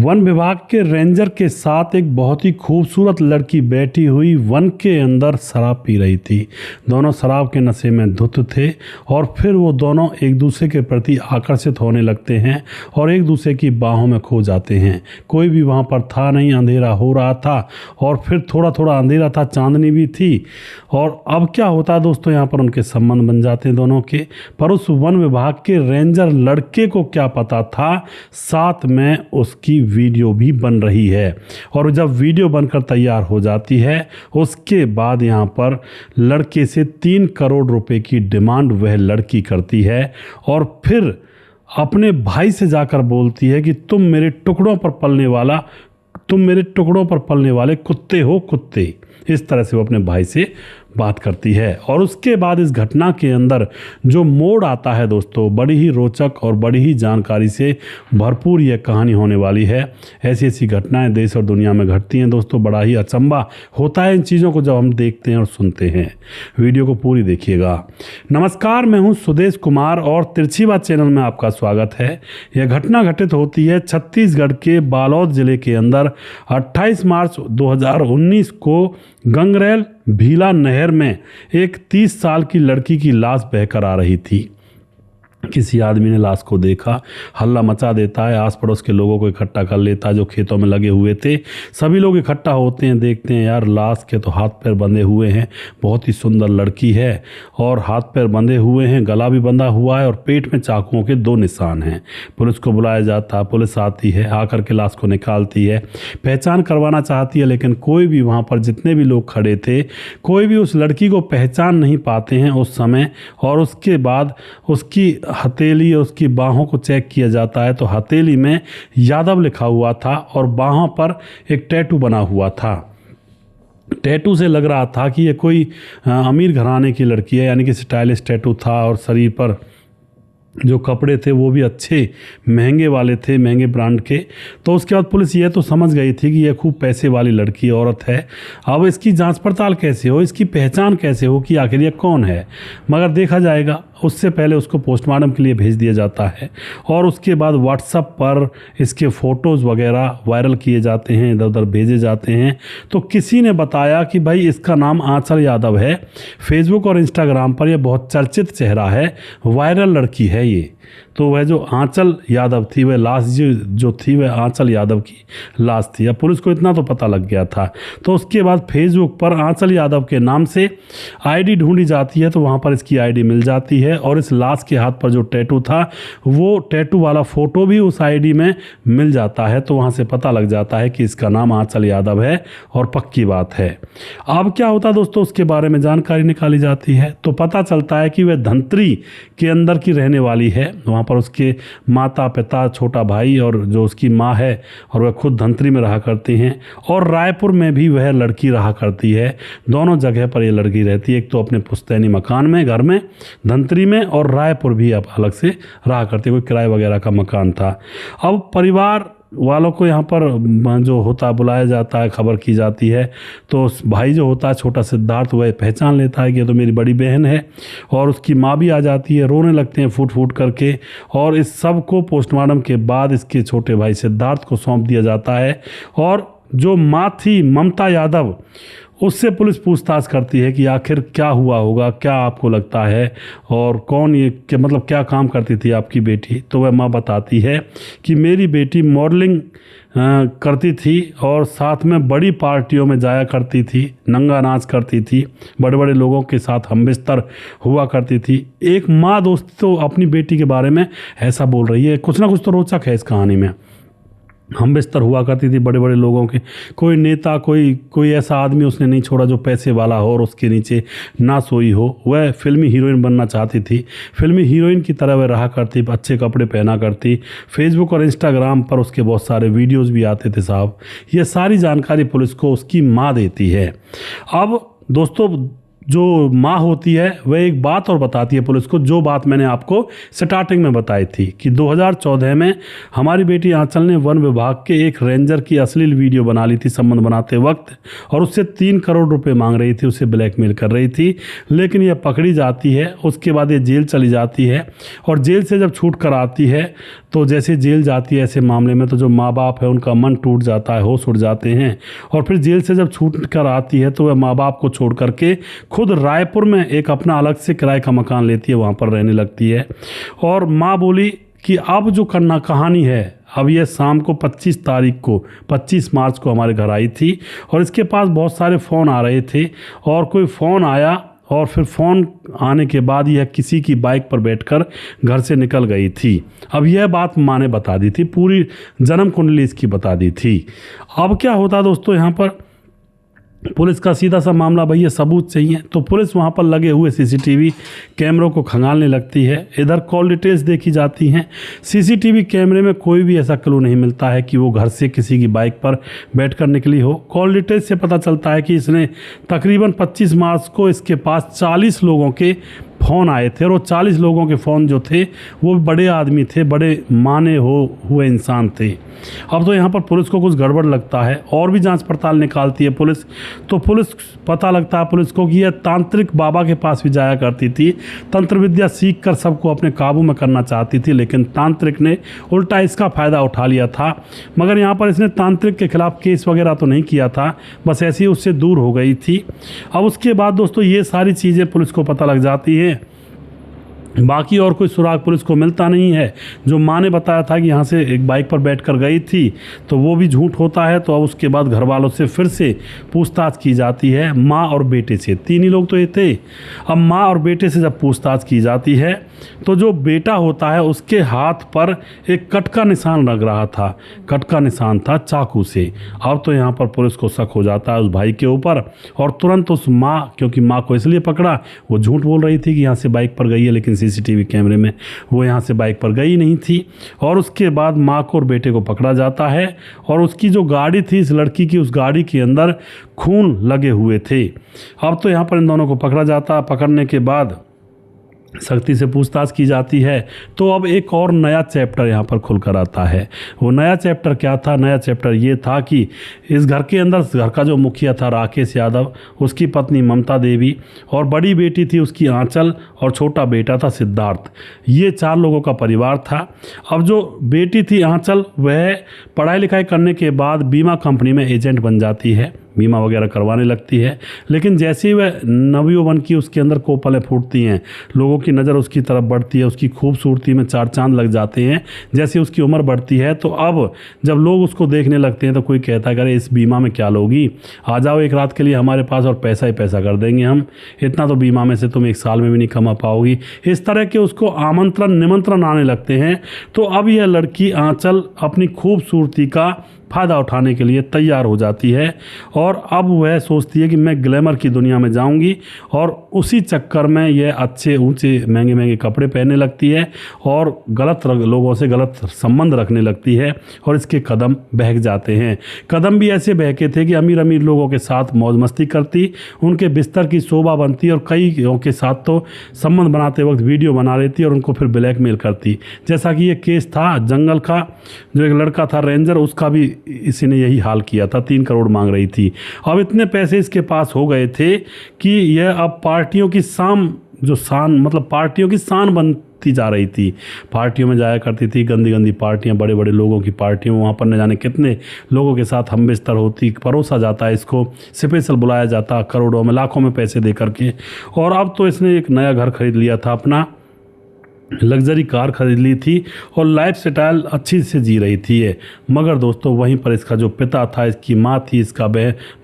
One विभाग के ranger के साथ एक बहुत ही खूबसूरत लड़की बैठी हुई वन के अंदर शराब पी रही थी। दोनों शराब के नशे में धुत थे और फिर वो दोनों एक दूसरे के प्रति आकर्षित होने लगते हैं और एक दूसरे की बाहों में खो जाते हैं। कोई भी वहाँ पर था नहीं, अंधेरा हो रहा था और फिर थोड़ा थोड़ा अंधेरा था, चांदनी भी थी। और अब क्या होता है दोस्तों, यहाँ पर उनके संबंध बन जाते हैं दोनों के। पर उस वन विभाग के रेंजर लड़के को क्या पता था, साथ में उसकी वीडियो भी बन रही है। और जब वीडियो बनकर तैयार हो जाती है उसके बाद यहाँ पर लड़के से 3 करोड़ रुपए की डिमांड वह लड़की करती है और फिर अपने भाई से जाकर बोलती है कि तुम मेरे टुकड़ों पर पलने वाले कुत्ते हो, कुत्ते। इस तरह से वो अपने भाई से बात करती है। और उसके बाद इस घटना के अंदर जो मोड़ आता है दोस्तों, बड़ी ही रोचक और बड़ी ही जानकारी से भरपूर यह कहानी होने वाली है। ऐसी ऐसी घटनाएं देश और दुनिया में घटती हैं दोस्तों। बड़ा ही अचंभा होता है इन चीज़ों को जब हम देखते हैं और सुनते हैं। वीडियो को पूरी देखिएगा। नमस्कार, मैं हूं सुदेश कुमार और तिरछी बात चैनल में आपका स्वागत है। यह घटना घटित होती है छत्तीसगढ़ के बालोद जिले के अंदर 28 मार्च 2019 को गंगरेल भीला नहर में एक 30 साल की लड़की की लाश बहकर आ रही थी। किसी आदमी ने लाश को देखा, हल्ला मचा देता है, आस पड़ोस के लोगों को इकट्ठा कर लेता है जो खेतों में लगे हुए थे। सभी लोग इकट्ठा होते हैं, देखते हैं यार लाश के तो हाथ पैर बंधे हुए हैं। बहुत ही सुंदर लड़की है और हाथ पैर बंधे हुए हैं, गला भी बंधा हुआ है और पेट में चाकुओं के 2 निशान हैं। पुलिस को बुलाया जाता है, पुलिस आती है, आकर के लाश को निकालती है, पहचान करवाना चाहती है, लेकिन कोई भी वहाँ पर जितने भी लोग खड़े थे कोई भी उस लड़की को पहचान नहीं पाते हैं उस समय। और उसके बाद उसकी हथेली और उसकी बाहों को चेक किया जाता है तो हथेली में यादव लिखा हुआ था और बाहों पर एक टैटू बना हुआ था। टैटू से लग रहा था कि ये कोई अमीर घराने की लड़की है, यानी कि स्टाइलिश टैटू था। और शरीर पर जो कपड़े थे वो भी अच्छे महंगे वाले थे, महंगे ब्रांड के। तो उसके बाद पुलिस ये तो समझ गई थी कि ये खूब पैसे वाली लड़की औरत है। अब इसकी जांच पड़ताल कैसे हो, इसकी पहचान कैसे हो कि आखिर ये कौन है, मगर देखा जाएगा। उससे पहले उसको पोस्टमार्टम के लिए भेज दिया जाता है और उसके बाद व्हाट्सएप पर इसके फ़ोटोज़ वगैरह वायरल किए जाते हैं, इधर उधर भेजे जाते हैं। तो किसी ने बताया कि भाई इसका नाम आंचल यादव है। फेसबुक और इंस्टाग्राम पर यह बहुत चर्चित चेहरा है, वायरल लड़की है ये। तो वह जो आंचल यादव थी, वह लाश जो थी वह आंचल यादव की लाश थी। अब पुलिस को इतना तो पता लग गया था। तो उसके बाद फेसबुक पर आंचल यादव के नाम से आईडी ढूंढी जाती है तो वहाँ पर इसकी आईडी मिल जाती है और इस लाश के हाथ पर जो टैटू था वो टैटू वाला फ़ोटो भी उस आईडी में मिल जाता है। तो वहाँ से पता लग जाता है कि इसका नाम आंचल यादव है और पक्की बात है। अब क्या होता है दोस्तों, उसके बारे में जानकारी निकाली जाती है तो पता चलता है कि वह धंतरी के अंदर की रहने वाली है। वहाँ पर उसके माता पिता, छोटा भाई और जो उसकी माँ है, और वह खुद धंतरी में रहा करती हैं। और रायपुर में भी वह लड़की रहा करती है। दोनों जगह पर यह लड़की रहती है, एक तो अपने पुश्तैनी मकान में, घर में, धंतरी में, और रायपुर भी अब अलग से रहा करती है, कोई किराए वगैरह का मकान था। अब परिवार वालों को यहाँ पर जो होता बुलाया जाता है, खबर की जाती है। तो भाई जो होता है छोटा सिद्धार्थ, वह पहचान लेता है कि ये तो मेरी बड़ी बहन है। और उसकी माँ भी आ जाती है, रोने लगते हैं फूट फूट करके। और इस सब को पोस्टमार्टम के बाद इसके छोटे भाई सिद्धार्थ को सौंप दिया जाता है। और जो माँ थी ममता यादव, उससे पुलिस पूछताछ करती है कि आखिर क्या हुआ होगा, क्या आपको लगता है, और कौन ये क्या काम करती थी आपकी बेटी। तो वह माँ बताती है कि मेरी बेटी मॉडलिंग करती थी और साथ में बड़ी पार्टियों में जाया करती थी, नंगा नाच करती थी, बड़े बड़े लोगों के साथ हमबिस्तर हुआ करती थी। एक माँ दोस्त तो अपनी बेटी के बारे में ऐसा बोल रही है। कुछ ना कुछ तो रोचक है इस कहानी में। हम बिस्तर हुआ करती थी बड़े बड़े लोगों के। कोई नेता, कोई ऐसा आदमी उसने नहीं छोड़ा जो पैसे वाला हो और उसके नीचे ना सोई हो। वह फिल्मी हीरोइन बनना चाहती थी, फिल्मी हीरोइन की तरह वह रहा करती, अच्छे कपड़े पहना करती। फेसबुक और इंस्टाग्राम पर उसके बहुत सारे वीडियोज़ भी आते थे साहब। ये सारी जानकारी पुलिस को उसकी माँ देती है। अब दोस्तों जो माँ होती है वह एक बात और बताती है पुलिस को, जो बात मैंने आपको स्टार्टिंग में बताई थी कि 2014 में हमारी बेटी आंचल ने वन विभाग के एक रेंजर की अश्लील वीडियो बना ली थी संबंध बनाते वक्त, और उससे 3 करोड़ रुपए मांग रही थी, उसे ब्लैकमेल कर रही थी। लेकिन यह पकड़ी जाती है, उसके बाद ये जेल चली जाती है, और जेल से जब छूट कर आती है तो जैसे जेल जाती है ऐसे मामले में तो जो माँ बाप है उनका मन टूट जाता है, होश उड़ जाते हैं। और फिर जेल से जब छूट कर आती है तो वह माँ बाप को छोड़ करके खुद रायपुर में एक अपना अलग से किराए का मकान लेती है, वहाँ पर रहने लगती है। और माँ बोली कि अब जो करना कहानी है, अब यह शाम को 25 मार्च को हमारे घर आई थी, और इसके पास बहुत सारे फ़ोन आ रहे थे, और कोई फ़ोन आया और फिर फ़ोन आने के बाद यह किसी की बाइक पर बैठकर घर से निकल गई थी। अब यह बात माँ ने बता दी थी, पूरी जन्म कुंडली इसकी बता दी थी। अब क्या होता दोस्तों, यहाँ पर पुलिस का सीधा सा मामला, भैया सबूत चाहिए, तो पुलिस वहाँ पर लगे हुए सीसीटीवी कैमरों को खंगालने लगती है। इधर कॉल डिटेल्स देखी जाती हैं। सीसीटीवी कैमरे में कोई भी ऐसा क्लू नहीं मिलता है कि वो घर से किसी की बाइक पर बैठकर निकली हो। कॉल डिटेल्स से पता चलता है कि इसने तकरीबन 25 मार्च को इसके पास 40 लोगों के फ़ोन आए थे, और वो 40 लोगों के फ़ोन जो थे वो बड़े आदमी थे, बड़े माने हुए इंसान थे। अब तो यहाँ पर पुलिस को कुछ गड़बड़ लगता है, और भी जांच पड़ताल निकालती है पुलिस। तो पुलिस पता लगता है पुलिस को कि यह तांत्रिक बाबा के पास भी जाया करती थी, तंत्र विद्या सीख कर सबको अपने काबू में करना चाहती थी, लेकिन तांत्रिक ने उल्टा इसका फ़ायदा उठा लिया था। मगर यहाँ पर इसने तांत्रिक के खिलाफ केस वगैरह तो नहीं किया था, बस ऐसे ही उससे दूर हो गई थी। अब उसके बाद दोस्तों ये सारी चीज़ें पुलिस को पता लग जाती हैं। बाकी और कोई सुराग पुलिस को मिलता नहीं है। जो माँ ने बताया था कि यहाँ से एक बाइक पर बैठकर गई थी, तो वो भी झूठ होता है। तो अब उसके बाद घर वालों से फिर से पूछताछ की जाती है, माँ और बेटे से, 3 ही लोग तो ये थे। अब माँ और बेटे से जब पूछताछ की जाती है तो जो बेटा होता है उसके हाथ पर एक कट का निशान लग रहा था, कट का निशान था चाकू से। अब तो यहाँ पर पुलिस को शक हो जाता है उस भाई के ऊपर, और तुरंत उस माँ, क्योंकि माँ को इसलिए पकड़ा, वो झूठ बोल रही थी कि यहाँ से बाइक पर गई है, लेकिन सीसीटीवी कैमरे में वो यहाँ से बाइक पर गई नहीं थी। और उसके बाद माँ को और बेटे को पकड़ा जाता है, और उसकी जो गाड़ी थी इस लड़की की, उस गाड़ी के अंदर खून लगे हुए थे। अब तो यहाँ पर इन दोनों को पकड़ा जाता। पकड़ने के बाद सख्ती से पूछताछ की जाती है। तो अब एक और नया चैप्टर यहाँ पर खुलकर आता है। वो नया चैप्टर क्या था? नया चैप्टर ये था कि इस घर के अंदर, घर का जो मुखिया था राकेश यादव, उसकी पत्नी ममता देवी, और बड़ी बेटी थी उसकी आंचल, और छोटा बेटा था सिद्धार्थ। ये 4 लोगों का परिवार था। अब जो बेटी थी आंचल, वह पढ़ाई लिखाई करने के बाद बीमा कंपनी में एजेंट बन जाती है, बीमा वगैरह करवाने लगती है। लेकिन जैसे ही वह नवयौवन की उसके अंदर कोपलें फूटती हैं, लोगों की नज़र उसकी तरफ बढ़ती है, उसकी खूबसूरती में 4 चांद लग जाते हैं। जैसे उसकी उम्र बढ़ती है, तो अब जब लोग उसको देखने लगते हैं तो कोई कहता है, अरे इस बीमा में क्या लोगी, आ जाओ एक रात के लिए हमारे पास और पैसा ही पैसा कर देंगे हम, इतना तो बीमा में से तुम 1 साल में भी नहीं कमा पाओगी। इस तरह के उसको आमंत्रण निमंत्रण आने लगते हैं। तो अब यह लड़की आंचल अपनी खूबसूरती का फ़ायदा उठाने के लिए तैयार हो जाती है, और अब वह सोचती है कि मैं ग्लैमर की दुनिया में जाऊंगी, और उसी चक्कर में यह अच्छे ऊंचे महंगे महंगे कपड़े पहनने लगती है, और गलत लोगों से गलत संबंध रखने लगती है, और इसके कदम बहक जाते हैं। कदम भी ऐसे बहके थे कि अमीर अमीर लोगों के साथ मौज मस्ती करती, उनके बिस्तर की शोभा बनती, और कई के साथ तो संबंध बनाते वक्त वीडियो बना लेती और उनको फिर ब्लैकमेल करती। जैसा कि ये केस था जंगल का, जो एक लड़का था रेंजर, उसका भी इसी ने यही हाल किया था, 3 करोड़ मांग रही थी। अब इतने पैसे इसके पास हो गए थे कि यह अब पार्टियों की पार्टियों की शान बनती जा रही थी। पार्टियों में जाया करती थी, गंदी गंदी पार्टियां, बड़े बड़े लोगों की पार्टियों, वहाँ पर न जाने कितने लोगों के साथ हम बिस्तर होती, परोसा जाता है, इसको स्पेशल बुलाया जाता, करोड़ों में लाखों में पैसे दे करके। और अब तो इसने एक नया घर खरीद लिया था, अपना लग्जरी कार खरीद ली थी, और लाइफ स्टाइल अच्छी से जी रही थी ये। मगर दोस्तों वहीं पर इसका जो पिता था, इसकी माँ थी, इसका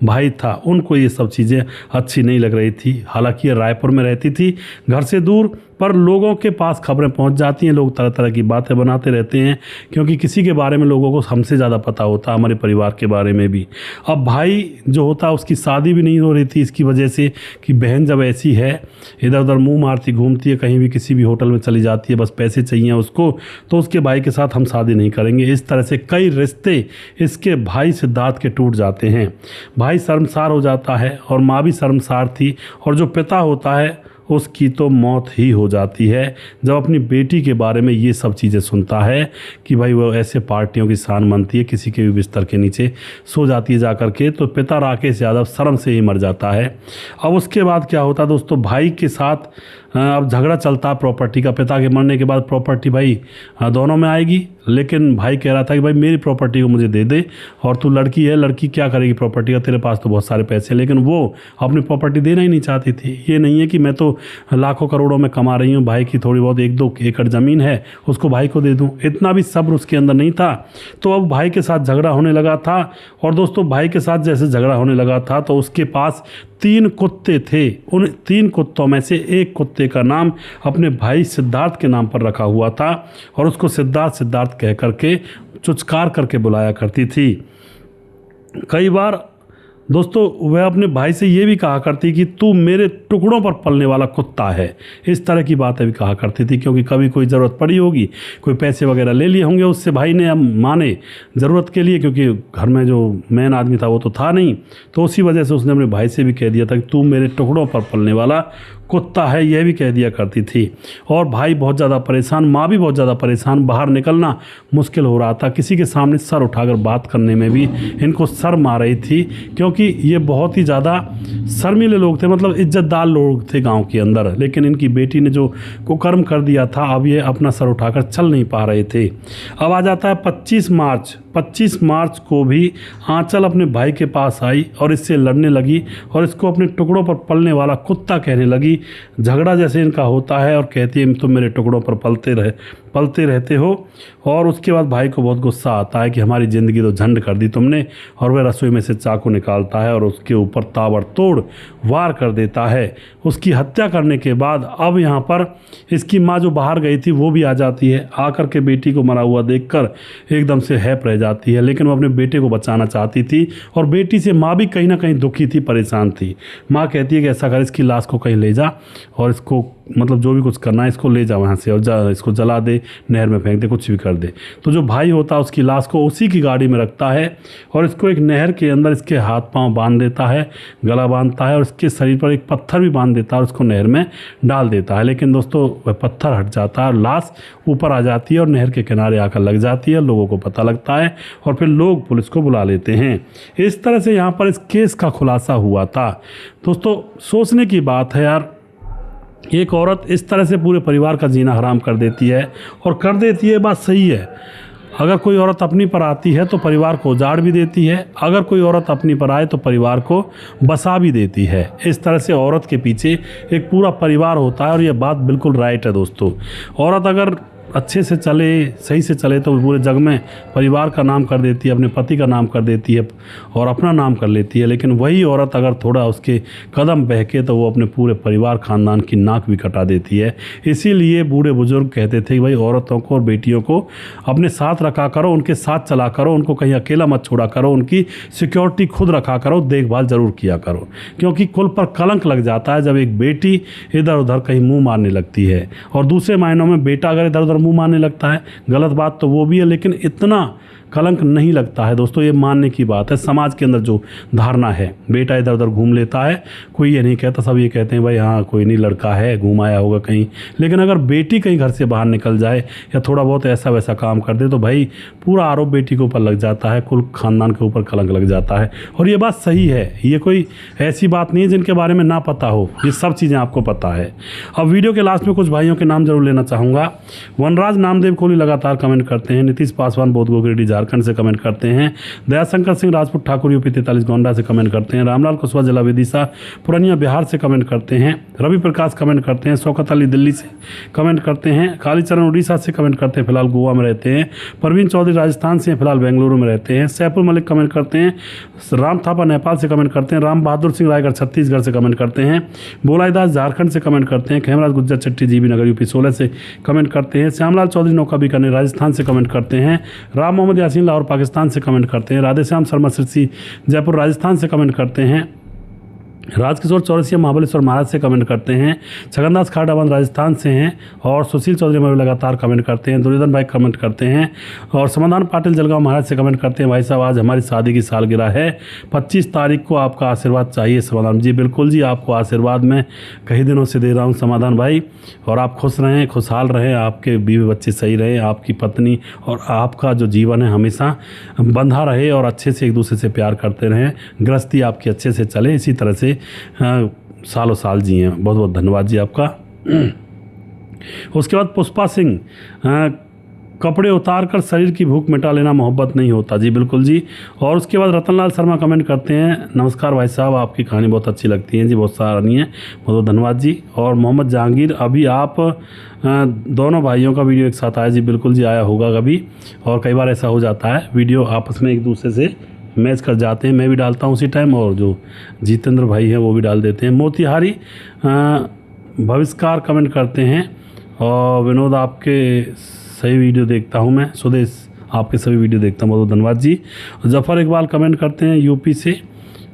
भाई था, उनको ये सब चीज़ें अच्छी नहीं लग रही थी। हालांकि ये रायपुर में रहती थी, घर से दूर, पर लोगों के पास खबरें पहुंच जाती हैं, लोग तरह तरह की बातें बनाते रहते हैं, क्योंकि किसी के बारे में लोगों को हमसे ज़्यादा पता होता है, हमारे परिवार के बारे में भी। अब भाई जो होता है उसकी शादी भी नहीं हो रही थी इसकी वजह से कि बहन जब ऐसी है, इधर उधर मुंह मारती घूमती है, कहीं भी किसी भी होटल में चली जाती है, बस पैसे चाहिए उसको, तो उसके भाई के साथ हम शादी नहीं करेंगे। इस तरह से कई रिश्ते इसके भाई सिद्धार्थ के टूट जाते हैं। भाई शर्मसार हो जाता है और माँ भी शर्मसार थी, और जो पिता होता है उसकी तो मौत ही हो जाती है जब अपनी बेटी के बारे में ये सब चीज़ें सुनता है कि भाई वो ऐसे पार्टियों की शान बनती है, किसी के भी बिस्तर के नीचे सो जाती है जा कर के। तो पिता राकेश यादव शर्म से ही मर जाता है। अब उसके बाद क्या होता है दोस्तों, भाई के साथ अब झगड़ा चलता है प्रॉपर्टी का। पिता के मरने के बाद प्रॉपर्टी भाई दोनों में आएगी, लेकिन भाई कह रहा था कि भाई मेरी प्रॉपर्टी को मुझे दे दे, और तू लड़की है, लड़की क्या करेगी प्रॉपर्टी का, तेरे पास तो बहुत सारे पैसे हैं। लेकिन वो अपनी प्रॉपर्टी देना ही नहीं चाहती थी। ये नहीं है कि मैं तो लाखों करोड़ों में कमा रही हूँ, भाई की थोड़ी बहुत 1-2 एकड़ ज़मीन है उसको भाई को दे दूँ, इतना भी सब्र उसके अंदर नहीं था। तो अब भाई के साथ झगड़ा होने लगा था। और दोस्तों भाई के साथ जैसे झगड़ा होने लगा था तो उसके पास 3 कुत्ते थे। उन 3 कुत्तों में से एक कुत्ते का नाम अपने भाई सिद्धार्थ के नाम पर रखा हुआ था, और उसको सिद्धार्थ सिद्धार्थ कह करके चुचकार करके बुलाया करती थी। कई बार दोस्तों वह अपने भाई से ये भी कहा करती कि तू मेरे टुकड़ों पर पलने वाला कुत्ता है। इस तरह की बातें भी कहा करती थी, क्योंकि कभी कोई ज़रूरत पड़ी होगी, कोई पैसे वगैरह ले लिए होंगे उससे भाई ने, अब माने ज़रूरत के लिए, क्योंकि घर में जो मेन आदमी था वो तो था नहीं, तो उसी वजह से उसने अपने भाई से भी कह दिया था कि तू मेरे टुकड़ों पर पलने वाला कुत्ता है, यह भी कह दिया करती थी। और भाई बहुत ज़्यादा परेशान, माँ भी बहुत ज़्यादा परेशान, बाहर निकलना मुश्किल हो रहा था, किसी के सामने सर उठाकर बात करने में भी इनको शर्म आ रही थी, क्योंकि ये बहुत ही ज़्यादा शर्मीले लोग थे, मतलब इज्जतदार लोग थे गांव के अंदर। लेकिन इनकी बेटी ने जो कुकर्म कर दिया था, अब ये अपना सर उठाकर चल नहीं पा रहे थे। अब आ जाता है 25 मार्च। 25 मार्च को भी आंचल अपने भाई के पास आई और इससे लड़ने लगी और इसको अपने टुकड़ों पर पलने वाला कुत्ता कहने लगी। झगड़ा जैसे इनका होता है और कहती है तुम मेरे टुकड़ों पर पलते रहते हो। और उसके बाद भाई को बहुत गुस्सा आता है कि हमारी ज़िंदगी तो झंड कर दी तुमने, और वह रसोई में से चाकू निकालता है और उसके ऊपर ताबड़तोड़ वार कर देता है। उसकी हत्या करने के बाद अब यहाँ पर इसकी माँ जो बाहर गई थी वो भी आ जाती है। आकर के बेटी को मरा हुआ देखकर एकदम से हैप रह जाती है, लेकिन वो अपने बेटे को बचाना चाहती थी, और बेटी से माँ भी कहीं ना कहीं दुखी थी, परेशान थी। माँ कहती है कि ऐसा कर, इसकी लाश को कहीं ले जा और इसको मतलब जो भी कुछ करना है इसको ले जा वहाँ से, और इसको जला दे, नहर में फेंक दे, कुछ भी कर दे। तो जो भाई होता है उसकी लाश को उसी की गाड़ी में रखता है और इसको एक नहर के अंदर इसके हाथ पांव बांध देता है, गला बांधता है, और इसके शरीर पर एक पत्थर भी बांध देता है और उसको नहर में डाल देता है। लेकिन दोस्तों वह पत्थर हट जाता है और लाश ऊपर आ जाती है और नहर के किनारे आकर लग जाती है। लोगों को पता लगता है और फिर लोग पुलिस को बुला लेते हैं। इस तरह से यहाँ पर इस केस का खुलासा हुआ था। दोस्तों सोचने की बात है यार, एक औरत इस तरह से पूरे परिवार का जीना हराम कर देती है, और कर देती है, बात सही है। अगर कोई औरत अपनी पर आती है तो परिवार को उजाड़ भी देती है, अगर कोई औरत अपनी पर आए तो परिवार को बसा भी देती है। इस तरह से औरत के पीछे एक पूरा परिवार होता है, और यह बात बिल्कुल राइट है दोस्तों। औरत अगर अच्छे से चले, सही से चले, तो पूरे जग में परिवार का नाम कर देती है, अपने पति का नाम कर देती है और अपना नाम कर लेती है। लेकिन वही औरत अगर थोड़ा उसके कदम बहके तो वो अपने पूरे परिवार खानदान की नाक भी कटा देती है। इसीलिए बूढ़े बुजुर्ग कहते थे कि भाई औरतों को और बेटियों को अपने साथ रखा करो, उनके साथ चला करो, उनको कहीं अकेला मत छोड़ा करो, उनकी सिक्योरिटी खुद रखा करो, देखभाल ज़रूर किया करो, क्योंकि कुल पर कलंक लग जाता है जब एक बेटी इधर उधर कहीं मुँह मारने लगती है। और दूसरे मायनों में बेटा अगर इधर उधर मुंह मारने लगता है, गलत बात तो वो भी है, लेकिन इतना कलंक नहीं लगता है दोस्तों। ये मानने की बात है। समाज के अंदर जो धारणा है, बेटा इधर उधर घूम लेता है, कोई ये नहीं कहता, सब ये कहते हैं भाई हाँ कोई नहीं, लड़का है, घूम आया होगा कहीं। लेकिन अगर बेटी कहीं घर से बाहर निकल जाए या थोड़ा बहुत ऐसा वैसा काम कर दे तो भाई पूरा आरोप बेटी के ऊपर लग जाता है, कुल खानदान के ऊपर कलंक लग जाता है। और ये बात सही है, ये कोई ऐसी बात नहीं है जिनके बारे में ना पता हो, ये सब चीज़ें आपको पता है। अब वीडियो के लास्ट में कुछ भाइयों के नाम जरूर लेना चाहूँगा। वनराज नामदेव कोहली लगातार कमेंट करते हैं, नीतीश पासवान बोधगो गिरिडीह झारखंड से कमेंट करते हैं। दयाशंकर सिंह राजपूत ठाकुर यूपी 43 गोंडा से कमेंट करते हैं। रामलाल कुशवाहा जिला विदिशा पूर्णिया बिहार से कमेंट करते हैं। रवि प्रकाश कमेंट करते हैं। शौकत अली दिल्ली से कमेंट करते हैं। कालीचरण उड़ीसा से कमेंट करते हैं, फिलहाल गोवा में रहते हैं। परवीन चौधरी राजस्थान से फिलहाल बेंगलुरु में रहते हैं। सैफुल मलिक कमेंट करते हैं। राम थापा नेपाल से कमेंट करते हैं। राम बहादुर सिंह रायगढ़ छत्तीसगढ़ से कमेंट करते हैं। बोलाईदास झारखंड से कमेंट करते हैं। खेमराज गुज्जर चट्टी जीबी नगर यूपी 16 से कमेंट करते हैं। श्यामलाल चौधरी नौका बीकानेर राजस्थान से कमेंट करते हैं। राम मोहम्मद यासीन लाहौर पाकिस्तान से कमेंट करते हैं। राधेश्याम शर्मा सिरसी जयपुर राजस्थान से कमेंट करते हैं। राजकिशोर चौरसिया महाबलेश्वर महाराज से कमेंट करते हैं। छगनदास खाडावन राजस्थान से हैं और सुशील चौधरी हमारे लगातार कमेंट करते हैं। दुर्योधन भाई कमेंट करते हैं और समाधान पाटिल जलगांव महाराज से कमेंट करते हैं। भाई साहब आज हमारी शादी की सालगिरह है, 25 तारीख को आपका आशीर्वाद चाहिए समाधान जी। बिल्कुल जी, आपको आशीर्वाद मैं कई दिनों से दे रहा हूँ समाधान भाई, और आप खुश रहें, खुशहाल रहें, आपके बीवी बच्चे सही रहें, आपकी पत्नी और आपका जो जीवन है हमेशा बंधा रहे और अच्छे से एक दूसरे से प्यार करते रहें, गृहस्थी आपकी अच्छे से चले, इसी तरह से सालों साल जिए। बहुत बहुत धन्यवाद जी आपका। उसके बाद पुष्पा सिंह, कपड़े उतार कर शरीर की भूख मिटा लेना मोहब्बत नहीं होता जी। बिल्कुल जी। और उसके बाद रतनलाल शर्मा कमेंट करते हैं, नमस्कार भाई साहब, आपकी कहानी बहुत अच्छी लगती है जी, बहुत सराहनीय है, बहुत बहुत धन्यवाद जी। और मोहम्मद जहांगीर, अभी आप दोनों भाइयों का वीडियो एक साथ आया जी। बिल्कुल जी, आया होगा कभी, और कई बार ऐसा हो जाता है वीडियो आपस में एक दूसरे से मैच कर जाते हैं। मैं भी डालता हूँ उसी टाइम और जो जितेंद्र भाई हैं वो भी डाल देते हैं। मोतिहारी भविष्कार कमेंट करते हैं। और विनोद, आपके सही वीडियो देखता हूँ मैं। सुदेश, आपके सभी वीडियो देखता हूँ, बहुत धन्यवाद जी। जफ़र इकबाल कमेंट करते हैं यूपी से।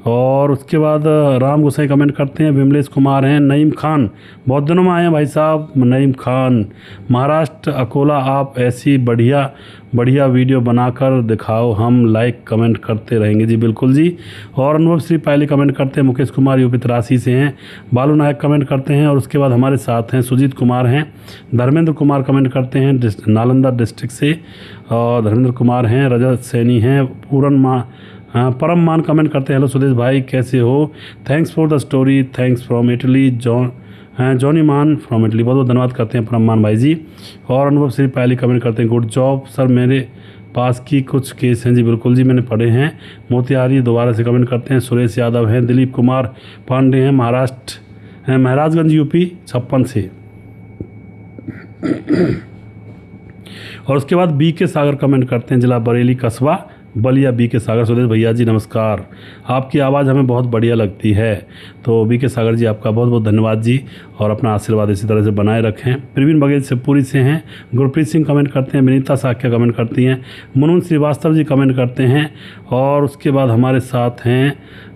और उसके बाद राम गोसाई कमेंट करते हैं। विमलेश कुमार हैं। नईम खान, बहुत दिनों में आए हैं भाई साहब। नईम खान महाराष्ट्र अकोला, आप ऐसी बढ़िया बढ़िया वीडियो बनाकर दिखाओ, हम लाइक कमेंट करते रहेंगे जी। बिल्कुल जी। और अनुभव श्री पायली कमेंट करते हैं। मुकेश कुमार यूपी 83 से हैं। बालू नायक कमेंट करते हैं। और उसके बाद हमारे साथ हैं सुजीत कुमार हैं। धर्मेंद्र कुमार कमेंट करते हैं नालंदा डिस्ट्रिक्ट से, और धर्मेंद्र कुमार हैं। रजत सैनी हैं। परम मान कमेंट करते हैं, हेलो सुदेश भाई कैसे हो, thanks for the story, thanks from Italy. Johnny मान फ्रॉम इटली, बहुत बहुत धन्यवाद करते हैं परम मान भाई जी। और अनुभव श्री पहली कमेंट करते हैं, गुड जॉब सर, मेरे पास की कुछ केस हैं जी। बिल्कुल जी, मैंने पढ़े हैं। मोतिहारी दोबारा से कमेंट करते हैं। सुरेश यादव हैं। दिलीप कुमार पांडे हैं, महाराष्ट्र हैं, महाराजगंज यूपी 56 से। और उसके बाद बी के सागर कमेंट करते हैं, जिला बरेली कस्बा बलिया। बी के सागर, सुदेश भैया जी नमस्कार, आपकी आवाज़ हमें बहुत बढ़िया लगती है। तो बी के सागर जी आपका बहुत बहुत धन्यवाद जी, और अपना आशीर्वाद इसी तरह से बनाए रखें। प्रवीण बघेल शिवपुरी से हैं। गुरप्रीत सिंह कमेंट करते हैं। विनीता साख्या कमेंट करती हैं। मुनुन श्रीवास्तव जी कमेंट करते हैं। और उसके बाद हमारे साथ हैं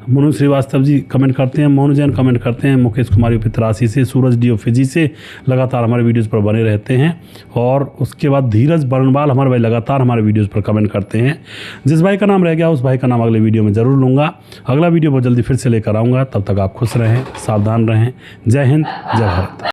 मुनु श्रीवास्तव जी कमेंट करते हैं। मोहन जैन कमेंट करते हैं। मुकेश कुमार यूपी 83 से। सूरज डी फिजी से लगातार हमारे वीडियोज़ पर बने रहते हैं। और उसके बाद धीरज बर्नवाल हमारे भाई लगातार हमारे वीडियोज़ पर कमेंट करते हैं। जिस भाई का नाम रह गया उस भाई का नाम अगले वीडियो में ज़रूर लूँगा। अगला वीडियो बहुत जल्दी फिर से लेकर आऊँगा, तब तक आप खुश रहें, सावधान रहें। जय हिंद, जय भारत।